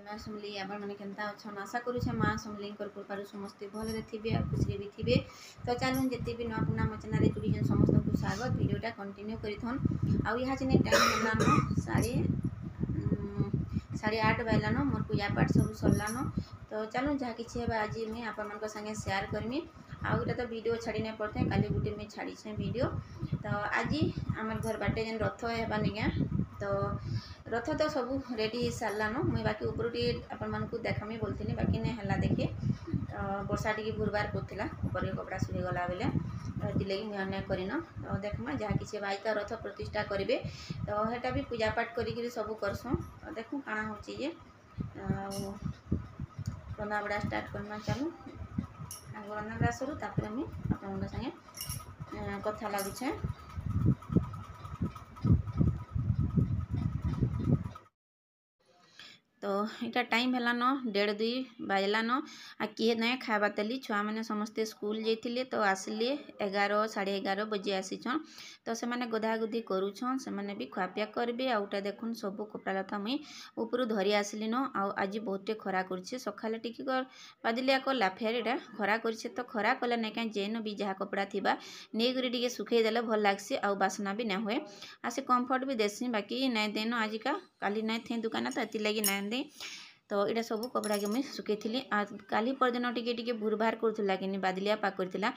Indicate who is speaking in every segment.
Speaker 1: माँ समली आपण मैंने केन्ता अच्छन आशा करुचे माँ समली कृपार समस्ते भले थे और खुशी भी थे। तो चलूँ जिते भी नुआ पुना मो चैनल जुड़ी समस्त को स्वागत वीडियोटा कंटिन्यू करिथन आउ यहाँ चिने टाइम होलानो 8:30 बाजलान मोर पूजा पाठ सब सरलान। तो चलूँ जहाँ कि आज मुझे आपण संगे शेयर करमी आउटा तो वीडियो छाड़ी नहीं पड़ते काली गुटे मुझे छाड़ी वीडियो। तो आज आम घर बाटे जेन रथ है निज्ञा तो रथ तो सब रेडी हो सारान मुझे बाकी ऊपर टे आपण देखामी बोलती बाकी नहीं है देखे वर्षा टी घुरबार करला ऊपर कपड़ा सुखी गला बेले लगी मुझे अन्य करन तो देखमा जहाँ कि भाई तो रथ प्रतिष्ठा करेंगे तो हेटा भी पूजा पाठ करी सब करसुँ तो देखूँ काଣା होची रंधा बड़ा स्टार्ट करना चलू आग रंधा बड़ा सरू तापर मुझे आप संगे कथा लगुचे। तो इटा टाइम है 1:30 बाजलान आ किए ना खावा तेली छुआ मैंने समस्ते स्कूल जाइए तो आसिले 11 11:30 बजे आसीछन तो से मैंने गधा गुधी करूछन से मैंने भी खुआपिया करेंगे आउटा देखुन सब कपड़ा लता मुई ऊपर धरी आसली न आज बहुत खरा कर सकाले टी बादिलिया कला फेर एटा खरा कर तो खरा कले नहीं कहीं जेन भी जहाँ कपड़ा थी नहीं टे सुखईदेले भल लगसी आ बासना भी ना हुए आ से कम्फर्ट भी देसी बाकी नहीं देन आजिका काली नहीं थे दुकान तो ये लगी नहीं दे तो यहाँ सब कपड़ा के मुझे सुखई थी काली परदिन टे भूरबार करूला कि बादलिया पाक करता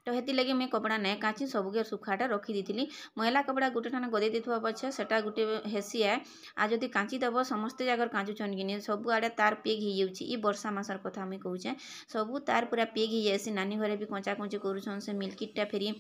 Speaker 1: तो हेती लगी मुझे कपड़ा नहीं काची सबके सुखाटा रखी दी मैला कपड़ा गोटे ठान गदे देवा पछे सेटा गोटे हेसी है आ जदि कांचीदेव समस्ते जगह काचुचन कि सब आड़े तार पेग हो जाए वर्षा मसर कथा मुझे कहूचे सब तार पूरा पेग हो जाए नानी घरे भी कंचा कंची करुछन से मिल्किटा फेरी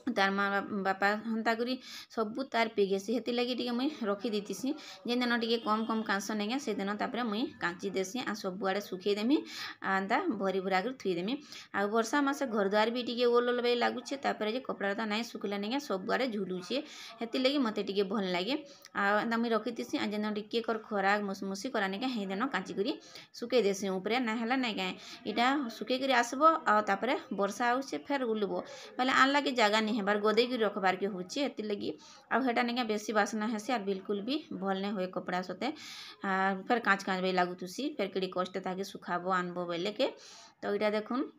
Speaker 1: तार माँ बापा हंता करी सबू तार पेगेसी हेती लगी टी मुई रखी देतीसी जेन दिन टे कम कम कांस नहीं से दिन तापर मुई कांची देसी आ सबुआड़े सुखईदेमी आंता भरी भुरा कर थुईदेमी आ वर्षा मासे घर द्वार भी टी ओल ओल लगुचे जे कपड़ा तो नहीं सुखला नहीं सबुआड़े झुलुचे हेती लगी मत टे भल लगे आ मुई रखीतीसी आ जेन टे खरा मुसमुसी करा नहीं हे दिन कांची करी सुखई देसी ऊपर ना है नहीं कहीं यहाँ सुखई कर आसब आपर वर्षा आउे फेर उलुब बोले आनला के जगह नहीं है गदे की रखबार के होची लगी आटा नहीं बेसी बासना हेसी और बिल्कुल भी भल नहीं हुए कपड़ा सते फिर काँच काँच भी लगुतुसी फिर कड़ी कष्ट ताकि सुखाबो आनबो बेले के तो यहाँ देखुन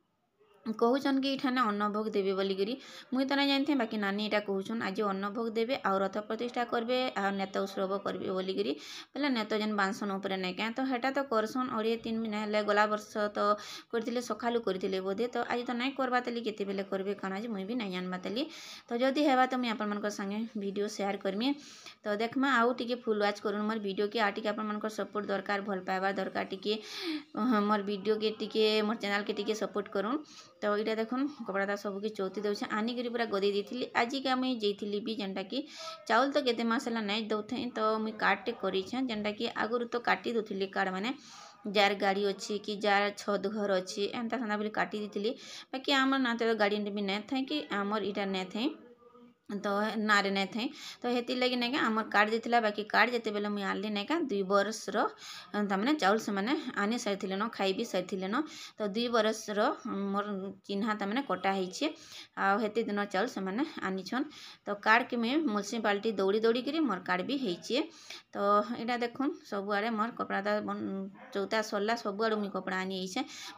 Speaker 1: कहूचन कि इठाने अन्नभोग देवे बोलिकी मुई तो नहीं जानते बाकी नानी यहाँ कहूचन आज अन्नभोग देवे आ रथ प्रतिष्ठा करेंगे आ नेत उत्सव करेंगे बोलिकी बोले नेत जेन बांसन उपर नहीं क्या तो हेटा तो करसन 2.5 महीना गला वर्ष तो करते सकालू करते बोधे तो आज तो नहीं करवा तेली केते बेले करेंगे काना मुई भी नहीं जानवा तेली तो जदि हेबा तो मुझे आपण संगे वीडियो शेयर करमी तो देखमा आउ टिके फुल वाच करूँ मोर वीडियो के आटिके आपण सपोर्ट दरकार भल पाइबार दरकार टिके मोर वीडियो के टिके मोर चैनल के टिके सपोर्ट करूँ तो यहाँ देखुन कपड़ा सबके चौथी दौचे आनिक पूरा गदे दी आजिका मुई जाइली भी जेनटा कि चाउल तो केते मास है नहीं दौथे तो मुई कार्डटे करें जेनटा कि आगुरी तो काटी दूसरी कार्ड मैंने जार गाड़ी अच्छी कि जार छत घर अच्छी एंता साना बोली काटी दी बाकी आमर ना तो गाड़ी भी नहीं थे कि आमर इटा नहीं थे तो नारे नहीं थे तो हेती लगी नहीं आम कार्ड देता बाकी कार्ड जिते बेले मुझे आनली नहीं 2 बरस तमें चाउल से मैंने आनी सारी न खाई भी सारी न तो 2 बरस मोर चिन्हा तमें कटाही आती दिन चाउल से मैंने आनीछन तो कार्ड के मुझे म्यूनिसिपालिटी दौड़ी दौड़ी कर मोर कार्ड भी होइए तो यहाँ देखुन सबुआड़े मोर कपड़ा चौथा सरला सबुआड़े मुझे कपड़ा आनी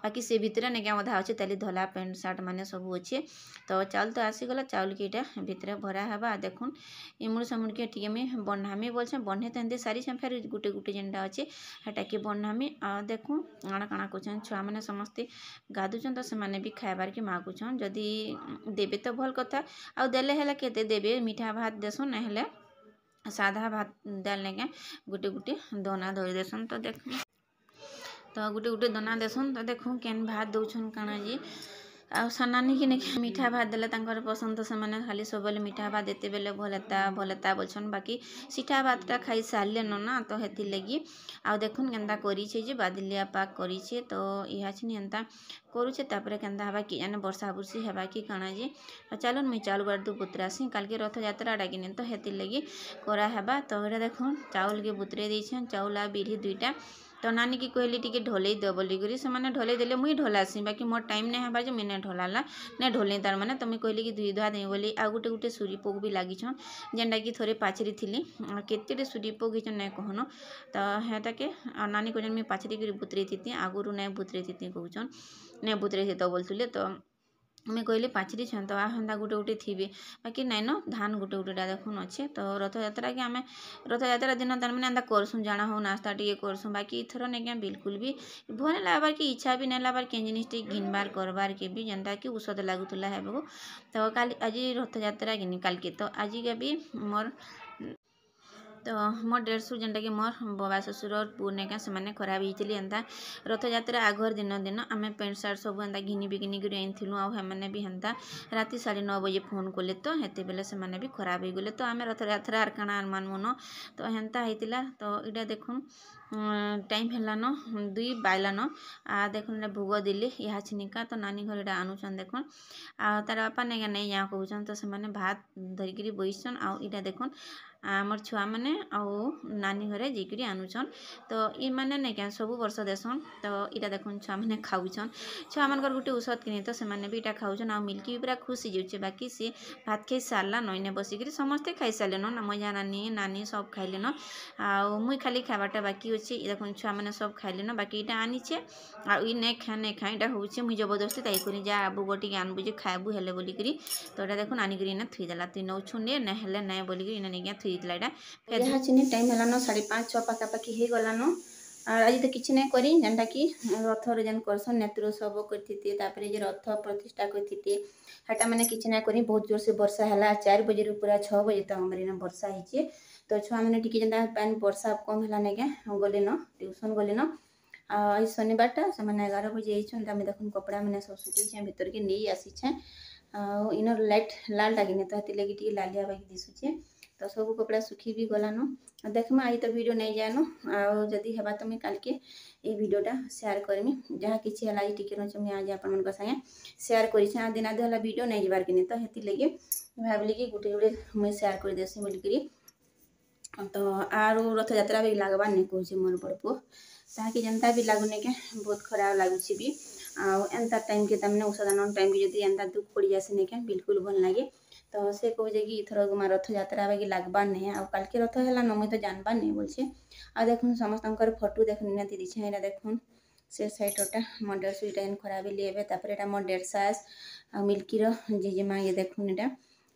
Speaker 1: बाकी से भितर नहीं क्या अधा अच्छे ताली धला पेंट सार्ट मैंने सब अच्छे तो चाउल तो आसीगला चाउल के यहाँ भितर भरा हवा देखुन इमुड़ समुड़ के टी मुझे बन्हामी बोलछे बन्हे तो एंते सारी फेर गुटे गुटे जेनटा अच्छे हेटा के बन्हामी आ देखूँ काଣା काଣା कर छुआ मैंने समस्ते गाधुचन तो से भी खाइबार के मागुचन जदि देवे तो भल कथा आउ देले हेला केते देवे मीठा भात देसन ना साधा भात देल के गुटे गुटे दोना धरी देसन तो देख तो गुटे गुटे दोना देसन तो देखूँ केन भात दौन काଣା जी आ सानी कि नहीं मीठा भात देले पसंद तो से खाली सब मीठा भात देते बेले भलता बोलछन बाकी सीठा भातटा खाई सारे न ना तो हेती लगी आ देखुन केन्ता करी बादलिया पाक करी तो यहाँ छिन एंता करुचे तापर केन्ता हवा कि जाने वर्षा बुर्षी हेबा कि काଣା जे चलुन मुई चाउल बाड़ बुतरासी काल के रथ यात्रा डाकिनी तो हेती लगी करा हेबा तो यहाँ देखुन चाउल के बुतरे देछन चाउल आ बिढ़ी 2टा तो नानी की कहली टिके ढोलई दे बोलिकी से मैंने ढोलई देले मुई ढोलासी बाकी मोर टाइम नहीं हेबार जे मुई नहीं ढोलाला नहीं ढोलनी तार मैंने तो मुई कहली कि धुई धुआ देई बोली आ गुटे गुटे सुरी पोक भी लागिछन जेनटा कि थोड़े पाचरी थिली केतेटे सुरी पोक हिचन नहीं कहन तो हेता के नानी कहन मुई पाचरी कर बुतरे थी आगुरु नहीं बुतरे थी कहन नहीं बुतरे थी तो बोलते तो मुई कहली पाचरी छन तो हेन्ता गुटे गुटे थी बाकी नाइन धान गुटे गुटेटा देखुन अच्छे तो रथयात्रा कि आम रथयात्रा दिन तार मैंने एंता करसुँ जाना हो नास्ता टे करसुँ बाकी इथर नहीं बिल्कुल भी भल नहीं लगबार कि इच्छा भी नहीं लगबार के जिनिस घिनबार करबार के भी जेनटा कि औषध लगुला है तो काली आज रथयात्रा कि काल के तो आज के भी मोर तो मोर डेढ़सु जेनटा कि मोर बाबा शशुर और पुओ नेका से खराब होती एंता रथयात्रा आगर दिन दिन आम पेंट सार्ट सब एंता घिनी बिघिनी कर आनी आने भी हेन्ता राति 9:30 बजे फोन कले तो हेते बेले से भी खराब हो गले तो आम रथयात्रा आर काना मानमुन तो हेन्ता होता तो इटा देखुन टाइम हेलान 2 बाजलान आ देखुन भोग दिले यहाँ छिनिका तो नानी घर इटा आनुछन देखुन आ तार बापा नहीं यहाँ कहन तो से भात धरिकी बैसन आटा देखुन आमर छुआ मैंने आउ नानी घरे जाकर आनुछन तो ये मैंने नहीं क्या सब वर्ष देसन तो इटा देखुन छुआ मैंने खाऊन छुआ मान गोटे औषध किनी तो से भी इटा खाऊन आ मिल्की भी पूरा खुश हो जाऊे बाकी सी भात खाई सारा नईने बसिक समस्ते खाई सारे न मजा नानी नानी सब खाइले न आ मुई खाली खावाटा बाकी अच्छे देखुन छुआ मैंने सब खाइले न बाकी इटा आनीचे आ नहीं खा इटा हूँ मुई जबरदस्ती ताई करी जा आबू टे आनबू जे खाबू हेले बोलिकी तो यहाँ देखुन आनिक थुईदेला तुई नौछु ने हेले नहीं बोलिकी नहीं थुईला यहाँ चिनी टाइम है 5:30-6 पाखापाखि हो गलान और आज तो किसी नहीं करी जेनटा कि रथर जेन करसन नेत्र सब करते रथ प्रतिष्ठा करते हेटा मैंने किसी नहीं करी बहुत जोर से वर्षा है 4 बजे पूरा 6 बजे तक हमारे वर्षा होती तो छुआ मैंने टी जेनता पैन वर्षा कम है ना क्या गले न ट्यूशन गले न आज शनिवारटा से 11 बजे आम देखुन कपड़ा मैंने सब सुखे भीतर के नहीं आसीचे इनर लाइट लाल लगे तो हेती लगी लालिया बाकी दिशुचे तो सब कपड़ा सुखी भी गलान देखमा आज तो वीडियो नहीं जान आदि है तो मुझे काल के ये वीडियोटा शेयर करमी जहाँ किसी है आज टिके मुझे आज आपण सागे शेयर कर दिन आधे है वीडियो नहीं जबार कि तो हेती लगे भाविली कि गोटे गोटे मुझे शेयर कर देसी बोलिकी तो आर रथयात्रा भी लगवार नहीं कहे मोर बड़ पु ताकि जनता भी लगुनि के बहुत खराब लगुच भी आंता टाइम के तमने औषधान टाइम के जब एंता दुख पड़ जाए नहीं क्या बिल्कुल भल लगे तो से कहे कि इथर गुमा रथयात्रा बाकी लगवार नहीं आ काल के रथ है मुझे तो जानबार नहीं बोलछे आ देखुन समस्त फोटो देख निहाती दीछे यहाँ देखुन से सैडटा मो 150 एन खराब लिए तापर मो 150 आ मिल्की जेजेमा ये देखुन यहाँ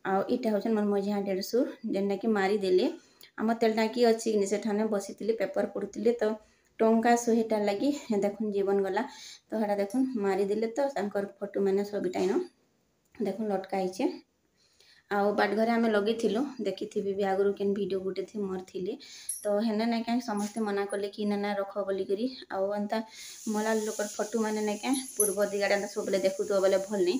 Speaker 1: हूँ मोर मझिया 150 जेनटा कि मारिदेले आम तेल टाँकी अच्छी कि से बसी पेपर पढ़ुले तो टंका 100टा लगी देखुन जीवन गला तो यहाँ देखुन मारिदेले तो फोटो मैंने सब टाइन देखुन लटकाई आउ बाट घरे आम लगे देखी भी आगु के वीडियो गोटे थी मोर थी तो हेने ना क्या समस्ते मना कले कि ना रख बोलिकी आंता मला लोक फोटो मैंने ना क्या पूर्व दिगाड़ा सब देखु बोले भल नहीं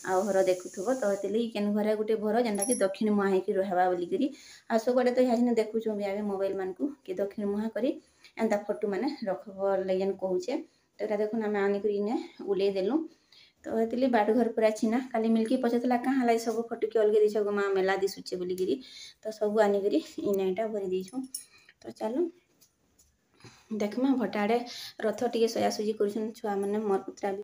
Speaker 1: आउ घर देखुव तो ये केन घर गोटे घर जेनटा कि दक्षिण मुहा होकर रहा बोलिकी आ सबुआड़े तो यहाँ देखुँ भी मोबाइल मान को कि दक्षिण मुहा करी एंता फोटो मैंने रखबर लगे कहूचे तो यहाँ देखुन आम आनिक उल्ले देलु तो ये बाट घर पूरा छिना खाली मिल्की पचाला कहाँ लाई सब फोटो के अलगे दीछ माँ मेला दिशुचे बोलिकी तो सब आनिक इनाटा भरी दीछुँ तो चलो देखमा भटाड़े रथ टे सजासुजी कर छुआ मैंने मोर पुत्रा भी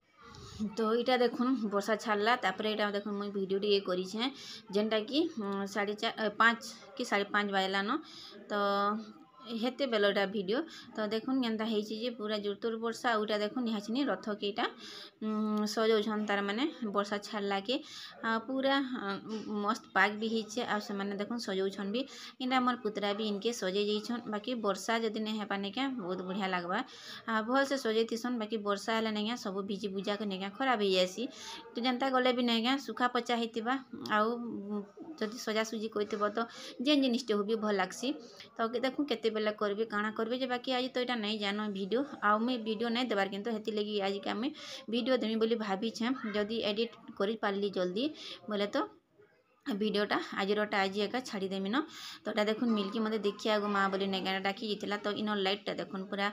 Speaker 1: तो इटा देखुन वर्षा छाड़ला तापर इटा देखुन मुझे वीडियो टे करें जेनटा कि 5:30 कि 5:30 बाजलान तो हेते बेलटा वीडियो तो देखुन केनता है पूरा जोरतोर वर्षा आउटा देखुन यहाँ छिनी रथ के इटा सजाउछन तार माने वर्षा छाड़ला के पूरा मस्त पाग भी होचे आ से माने देखुन सजाउछन भी इनका मोर पुतरा भी इनके सजे जाइछन बाकी वर्षा जदि नहीं हेपा नहीं क्या बहुत बढ़िया लगवा भल से सजे थीसन बाकी वर्षा है नहीं क्या सब भिजी भुजा के नहीं क्या खराब हो जासी तो जनता गले भी नहीं क्या सुखा पचा होता आउ जदि सजासुजी करथिबो तो जेन जिनिसटे हो भी भल लागसी तो देखूँ केते बेला करबे काଣା करबे जे बाकी आज तो यहाँ नहीं जान वीडियो आउ मैं वीडियो नहीं देवार किंतु हेती लगी आज के आम वीडियो देमी बोली भावीछे जदि एडिट कर पारली जल्दी बोले तो वीडियोटा आज एका छाड़देमी न तो यहाँ देखुन मिल्की मत देखिए आगो माँ बोली नेगा डाकी जाता तो इन लाइटा देखुन पूरा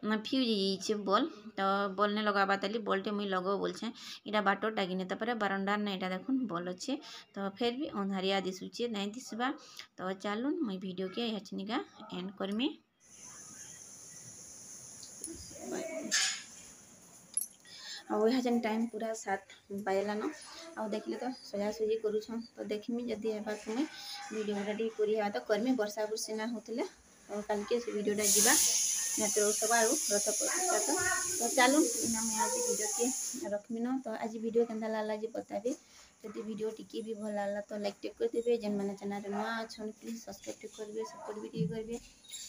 Speaker 1: फ्यूज जाइए बॉल तो बॉल ने लगाबा ताली बॉलटे मुई लगो बोलछे इटा बाट डागिने तापर बारंडार ने इटा देखुन बॉल अच्छे तो फिर भी अंधारिया दिशुचे नहीं दिशबा तो चलून मुई वीडियो के हचनिका एंड करमी। आउ यहाँ जेन टाइम पूरा 7 बाजलान आउ देखले तो सजासजी करूछन तो देखमी जदि हेबा तुम वीडियो टी करी हेबा तो करमी वर्षा बुर्षी ना होते तो कल के से वीडियोटा जीवा नेत्रोत्सव आउ रथ प्रतिष्ठा तो चलू इना मैं आज वीडियो के रखमी न तो आज वीडियो केंदा लागला जे बताबी जदि वीडियो टिके भी भल लागला तो लाइक टेक कर देबे जेन माने चैनल नुआ अछन प्लीज सब्सक्राइब टेक करबे सपोर्ट भी टिके करबे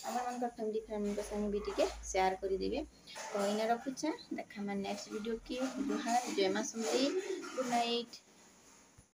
Speaker 1: हमर मन फैमिली फ्रेंड के संग भी टिके शेयर कर देबे तो इना रखुछे देखा मैं नेक्स्ट वीडियो के जुहार जय मां सुंदरी गुड नाइट।